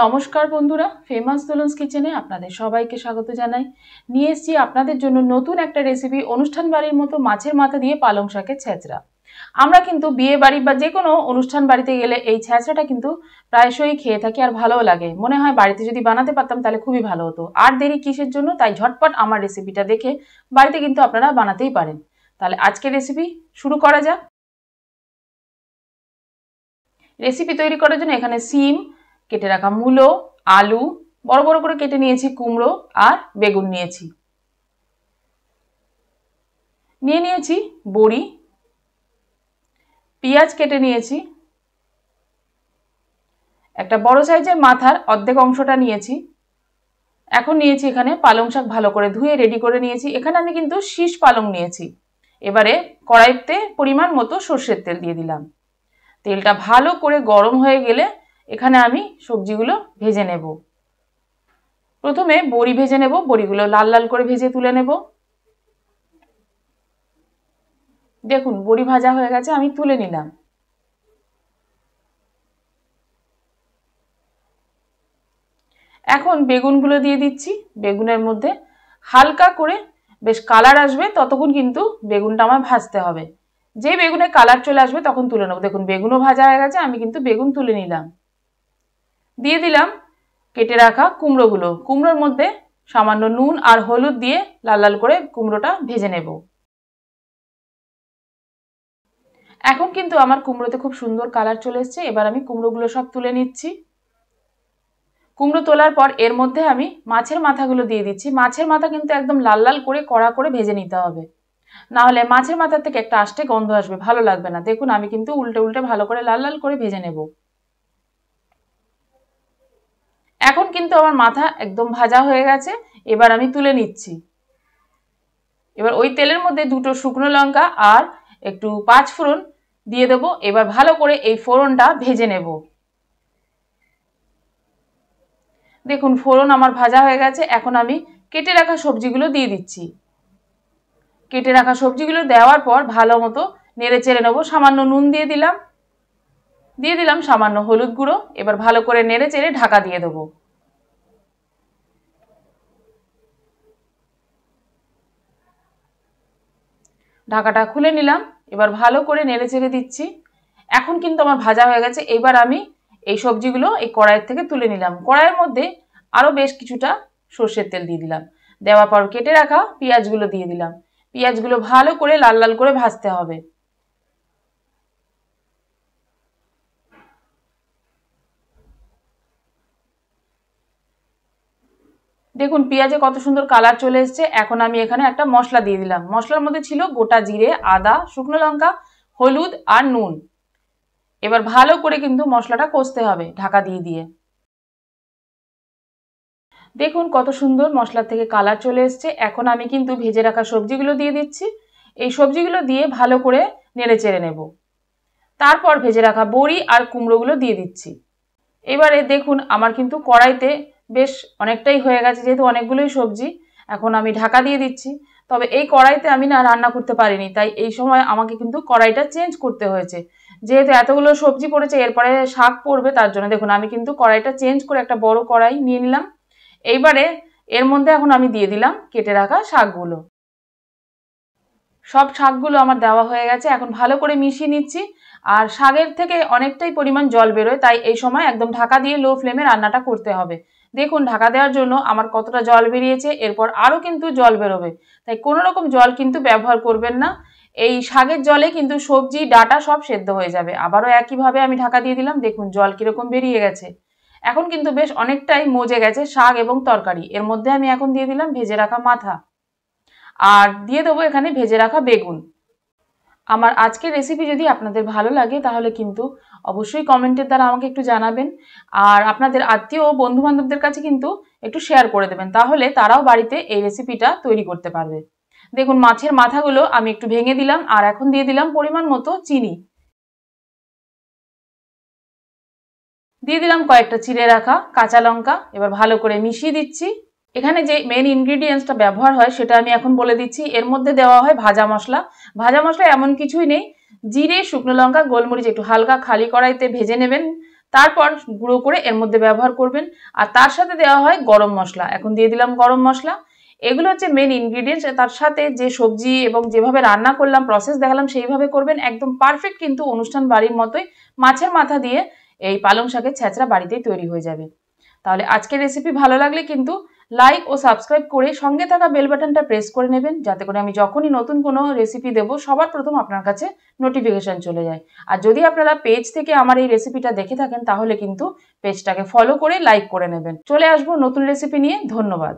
নমস্কার বন্ধুরা, ফেমাস দুলন্স কিচেনে আপনাদের সবাইকে স্বাগত জানাই। নিয়ে এসেছি আপনাদের জন্য নতুন একটা রেসিপি, অনুষ্ঠান বাড়ির মতো মাছের মাথা দিয়ে পালং শাকের ছেঁচড়া। আমরা কিন্তু বিয়ে বাড়ি বা যে কোনো অনুষ্ঠান বাড়িতে গেলে এই ছেঁচড়াটা কিন্তু প্রায়শই খেয়ে থাকি, আর ভালোও লাগে। মনে হয় বাড়িতে যদি বানাতে পারতাম তাহলে খুবই ভালো হতো। আর দেরি কিসের জন্য? তাই ঝটপট আমার রেসিপিটা দেখে বাড়িতে কিন্তু আপনারা বানাতেই পারেন। তাহলে আজকের রেসিপি শুরু করা যাক। রেসিপি তৈরি করার জন্য এখানে সিম, কেটে রাখা মূলো, আলু বড় বড় করে কেটে নিয়েছি, কুমড়ো আর বেগুন নিয়েছি, নিয়েছি বড়ি, পেঁয়াজ কেটে নিয়েছি, একটা বড় সাইজের মাথার অর্ধেক অংশটা নিয়েছি। এখন নিয়েছি এখানে পালং শাক, ভালো করে ধুয়ে রেডি করে নিয়েছি। এখানে আমি কিন্তু শীষ পালং নিয়েছি। এবারে কড়াইতে পরিমাণ মতো সর্ষের তেল দিয়ে দিলাম। তেলটা ভালো করে গরম হয়ে গেলে এখানে আমি সবজিগুলো ভেজে নেব। প্রথমে বড়ি ভেজে নেব, বড়িগুলো লাল লাল করে ভেজে তুলে নেব। দেখুন বড়ি ভাজা হয়ে গেছে, আমি তুলে নিলাম। এখন বেগুনগুলো দিয়ে দিচ্ছি। বেগুনের মধ্যে হালকা করে বেশ কালার আসবে ততক্ষণ কিন্তু বেগুনটা আমার ভাজতে হবে। যে বেগুনের কালার চলে আসবে তখন তুলে নেব। দেখুন বেগুনও ভাজা হয়ে গেছে, আমি কিন্তু বেগুন তুলে নিলাম। দিয়ে দিলাম কেটে রাখা কুমড়োগুলো। কুমড়োর মধ্যে সামান্য নুন আর হলুদ দিয়ে লাল লাল করে কুমড়োটা ভেজে নেব। এখন কিন্তু আমার কুমড়োতে খুব সুন্দর কালার চলে এসেছে। এবার আমি কুমড়োগুলো সব তুলে নিচ্ছি। কুমড়ো তোলার পর এর মধ্যে আমি মাছের মাথাগুলো দিয়ে দিচ্ছি। মাছের মাথা কিন্তু একদম লাল লাল করে কড়া করে ভেজে নিতে হবে, না হলে মাছের মাথার থেকে একটা আষ্টে গন্ধ আসবে, ভালো লাগবে না। দেখুন আমি কিন্তু উল্টে উল্টে ভালো করে লাল লাল করে ভেজে নেব। এখন কিন্তু আমার মাথা একদম ভাজা হয়ে গেছে, এবার আমি তুলে নিচ্ছি। এবার ওই তেলের মধ্যে দুটো শুকনো লঙ্কা আর একটু পাঁচ ফোড়ন দিয়ে দেবো। এবার ভালো করে এই ফোড়নটা ভেজে নেব। দেখুন ফোড়ন আমার ভাজা হয়ে গেছে। এখন আমি কেটে রাখা সবজিগুলো দিয়ে দিচ্ছি। কেটে রাখা সবজিগুলো দেওয়ার পর ভালো মতো নেড়ে চেড়ে নেবো। সামান্য নুন দিয়ে দিলাম সামান্য হলুদ গুঁড়ো। এবার ভালো করে নেড়ে চেড়ে ঢাকা দিয়ে দেবো। ঢাকাটা খুলে নিলাম। এবার ভালো করে নেড়ে চেড়ে দিচ্ছি। এখন কিন্তু আমার ভাজা হয়ে গেছে। এবার আমি এই সবজিগুলো এই কড়াইয়ের থেকে তুলে নিলাম। কড়াইয়ের মধ্যে আরো বেশ কিছুটা সর্ষের তেল দিয়ে দিলাম। দেওয়ার পর কেটে রাখা পেঁয়াজগুলো দিয়ে দিলাম। পেঁয়াজগুলো ভালো করে লাল লাল করে ভাজতে হবে। দেখুন পেঁয়াজে কত সুন্দর কালার চলে এসেছে। এখন আমি এখানে একটা মশলা দিয়ে দিলাম। মশলার মধ্যে ছিল গোটা জিরে, আদা, শুকনো লঙ্কা, হলুদ আর নুন। এবার ভালো করে কিন্তু মশলাটা কষতে হবে ঢাকা দিয়ে দিয়ে। দেখুন কত সুন্দর মশলা থেকে কালার চলে এসছে। এখন আমি কিন্তু ভেজে রাখা সবজিগুলো দিয়ে দিচ্ছি। এই সবজিগুলো দিয়ে ভালো করে নেড়ে চেড়ে নেব। তারপর ভেজে রাখা বড়ি আর কুমড়োগুলো দিয়ে দিচ্ছি। এবারে দেখুন আমার কিন্তু কড়াইতে বেশ অনেকটাই হয়ে গেছে, যেহেতু অনেকগুলোই সবজি। এখন আমি ঢাকা দিয়ে দিচ্ছি। তবে এই কড়াইতে আমি না রান্না করতে পারিনি, তাই এই সময় আমাকে কিন্তু কড়াইটা চেঞ্জ করতে হয়েছে। যেহেতু এতগুলো সবজি পড়েছে, এরপরে শাক পড়বে, তার জন্য দেখুন আমি কিন্তু কড়াইটা চেঞ্জ করে একটা বড় কড়াই নিয়ে নিলাম। এইবারে এর মধ্যে এখন আমি দিয়ে দিলাম কেটে রাখা শাকগুলো। সব শাকগুলো আমার দেওয়া হয়ে গেছে। এখন ভালো করে মিশিয়ে নিচ্ছি। আর শাকের থেকে অনেকটাই পরিমাণ জল বেরোয়, তাই এই সময় একদম ঢাকা দিয়ে লো ফ্লেমে রান্নাটা করতে হবে। দেখুন ঢাকা দেওয়ার জন্য আমার কতটা জল বেরিয়েছে, এরপর আরও কিন্তু জল বেরোবে। তাই কোনো রকম জল কিন্তু ব্যবহার করবেন না। এই শাকের জলে কিন্তু সবজি ডাঁটা সব সেদ্ধ হয়ে যাবে। আবারও একইভাবে আমি ঢাকা দিয়ে দিলাম। দেখুন জল কীরকম বেরিয়ে গেছে। এখন কিন্তু বেশ অনেকটাই মজে গেছে শাক এবং তরকারি। এর মধ্যে আমি এখন দিয়ে দিলাম ভেজে রাখা মাথা, আর দিয়ে দেবো এখানে ভেজে রাখা বেগুন। আমার আজকের রেসিপি যদি আপনাদের ভালো লাগে তাহলে কিন্তু অবশ্যই কমেন্টের দ্বারা আমাকে একটু জানাবেন। আর আপনাদের আত্মীয় ও বন্ধু বান্ধবদের কাছে কিন্তু একটু শেয়ার করে দেবেন, তাহলে তারাও বাড়িতে এই রেসিপিটা তৈরি করতে পারবে। দেখুন মাছের মাথাগুলো আমি একটু ভেঙে দিলাম, আর এখন দিয়ে দিলাম পরিমাণ মতো চিনি। দিয়ে দিলাম কয়েকটা চিড়ে রাখা কাঁচা লঙ্কা। এবার ভালো করে মিশিয়ে দিচ্ছি। এখানে যে মেন ইনগ্রিডিয়েন্টসটা ব্যবহার হয় সেটা আমি এখন বলে দিচ্ছি। এর মধ্যে দেওয়া হয় ভাজা মশলা। ভাজা মশলা এমন কিছুই নেই, জিরে, শুকনো লঙ্কা, গোলমরিচ একটু হালকা খালি কড়াইতে ভেজে নেবেন। তারপর গুঁড়ো করে এর মধ্যে ব্যবহার করবেন। আর তার সাথে দেওয়া হয় গরম মশলা। এখন দিয়ে দিলাম গরম মশলা। এগুলো হচ্ছে মেন ইনগ্রিডিয়েন্টস। তার সাথে যে সবজি এবং যেভাবে রান্না করলাম, প্রসেস দেখালাম, সেইভাবে করবেন। একদম পারফেক্ট কিন্তু অনুষ্ঠান বাড়ির মতোই মাছের মাথা দিয়ে এই পালং শাকের ছ্যাঁচড়া বাড়িতেই তৈরি হয়ে যাবে। তাহলে আজকের রেসিপি ভালো লাগলে কিন্তু লাইক ও সাবস্ক্রাইব করে সঙ্গে থাকা বেল বাটনটা প্রেস করে নেবেন, যাতে করে আমি যখনই নতুন কোনো রেসিপি দেব সবার প্রথম আপনার কাছে নোটিফিকেশন চলে যায়। আর যদি আপনারা পেজ থেকে আমার এই রেসিপিটা দেখে থাকেন তাহলে কিন্তু পেজটাকে ফলো করে লাইক করে নেবেন। চলে আসবো নতুন রেসিপি নিয়ে। ধন্যবাদ।